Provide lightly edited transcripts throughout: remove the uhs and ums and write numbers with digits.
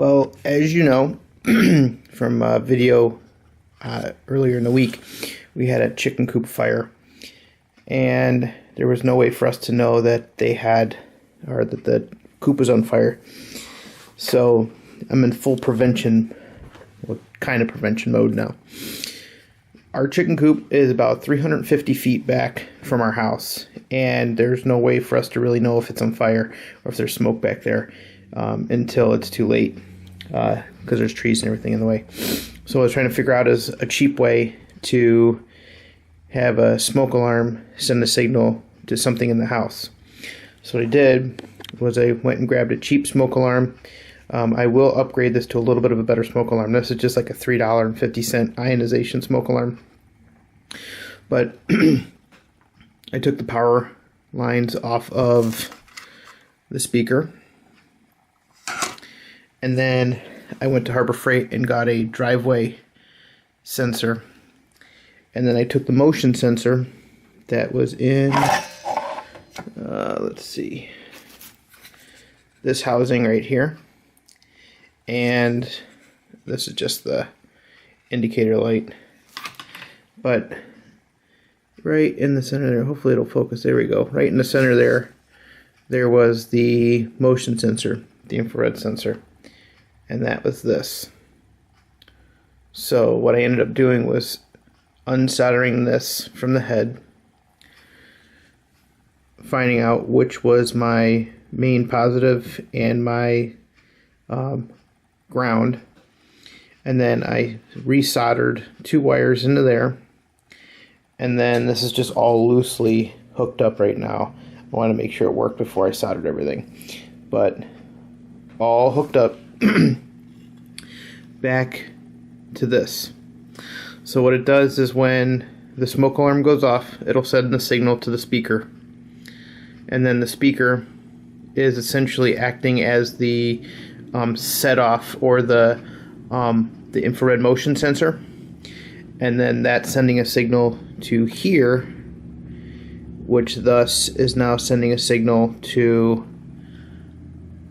Well, as you know from a video earlier in the week, we had a chicken coop fire, and there was no way for us to know that that the coop was on fire. So I'm in full prevention, kind of prevention mode now. Our chicken coop is about 350 feet back from our house, and there's no way for us to really know if it's on fire or if there's smoke back there until it's too late, because there's trees and everything in the way. So what I was trying to figure out is a cheap way to have a smoke alarm send a signal to something in the house. So what I did was I went and grabbed a cheap smoke alarm. I will upgrade this to a little bit of a better smoke alarm. This is just like a $3.50 ionization smoke alarm. But I took the power lines off of the speaker, and then I went to Harbor Freight and got a driveway sensor, and then I took the motion sensor that was in let's see, this housing right here, and this is just the indicator light, but right in the center there, hopefully it'll focus, there we go, right in the center there was the motion sensor, the infrared sensor, and that was this. So what I ended up doing was unsoldering this from the head, finding out which was my main positive and my ground, and then I resoldered 2 wires into there, and then this is just all loosely hooked up right now. I want to make sure it worked before I soldered everything, but all hooked up back to this. So what it does is when the smoke alarm goes off, it'll send the signal to the speaker, and then the speaker is essentially acting as the set off, or the infrared motion sensor, and then that's sending a signal to here, which thus is now sending a signal to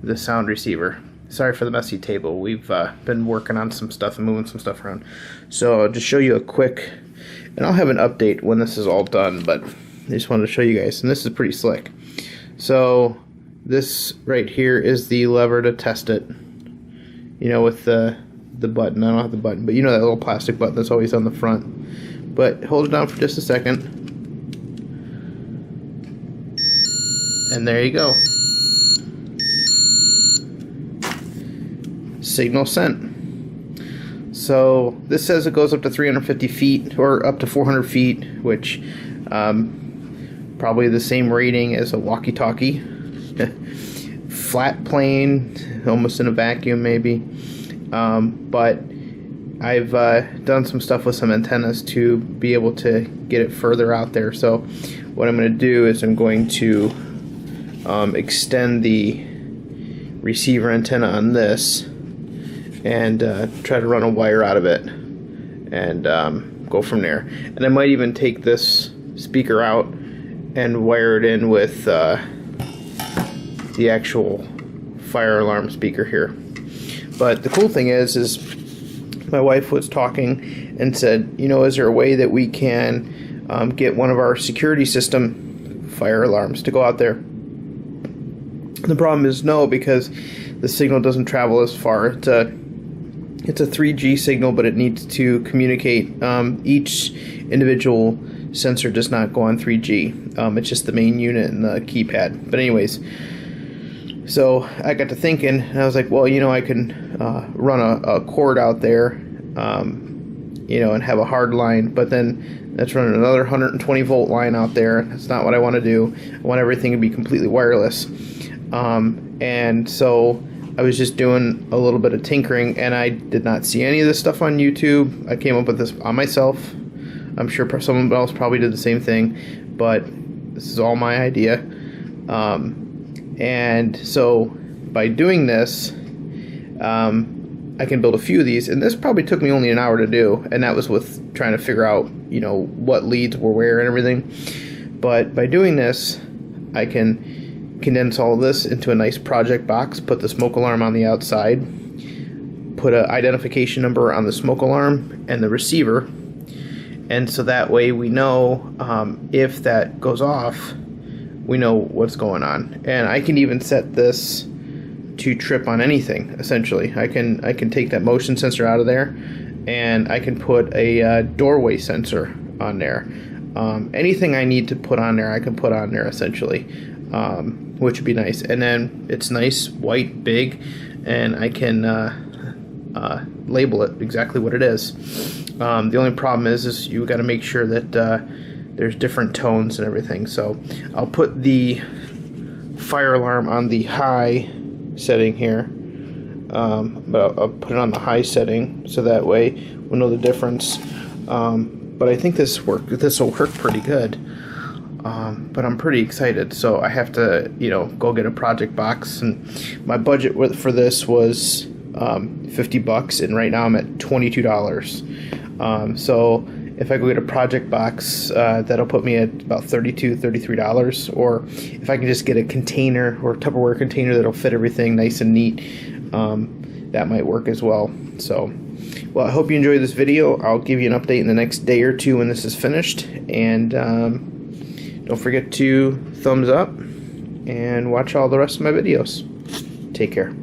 the sound receiver. Sorry for the messy table. We've been working on some stuff and moving some stuff around. So I'll just show you a quick, and I'll have an update when this is all done, but I just wanted to show you guys, and this is pretty slick. So this right here is the lever to test it, you know, with the button. I don't have the button, but you know that little plastic button that's always on the front. But hold it down for just a second, and there you go. Signal sent. So this says it goes up to 350 feet or up to 400 feet, which probably the same rating as a walkie-talkie. Flat plane, almost in a vacuum maybe. But I've done some stuff with some antennas to be able to get it further out there. So what I'm going to do is I'm going to extend the receiver antenna on this and try to run a wire out of it and go from there. And I might even take this speaker out and wire it in with the actual fire alarm speaker here. But the cool thing is my wife was talking and said, you know, is there a way that we can get one of our security system fire alarms to go out there? The problem is no, because the signal doesn't travel as far. It's a 3G signal, but it needs to communicate. Each individual sensor does not go on 3G. It's just the main unit and the keypad. But anyways, so I got to thinking, and I was like, well, you know, I can run a cord out there, you know, and have a hard line, but then that's running another 120 volt line out there. That's not what I want to do. I want everything to be completely wireless. And so I was just doing a little bit of tinkering, and I did not see any of this stuff on YouTube. I came up with this on myself. I'm sure someone else probably did the same thing, but this is all my idea. And so by doing this, I can build a few of these, and this probably took me only an hour to do, and that was with trying to figure out, you know, what leads were where and everything. But by doing this, I can condense all of this into a nice project box, put the smoke alarm on the outside, put an identification number on the smoke alarm and the receiver, and so that way we know if that goes off, we know what's going on. And I can even set this to trip on anything. Essentially, I can take that motion sensor out of there, and I can put a doorway sensor on there. Anything I need to put on there, I can put on there essentially, which would be nice. And then it's nice, white, big, and I can label it exactly what it is. The only problem is you got to make sure that there's different tones and everything. So I'll put the fire alarm on the high setting here, but I'll put it on the high setting so that way we'll know the difference. But I think this will work pretty good. But I'm pretty excited, so I have to, go get a project box. And my budget for this was $50, and right now I'm at $22. So if I go get a project box, that'll put me at about $32, $33. Or if I can just get a container or a Tupperware container that'll fit everything nice and neat, that might work as well. So, well, I hope you enjoyed this video. I'll give you an update in the next day or two when this is finished. And don't forget to thumbs up and watch all the rest of my videos. Take care.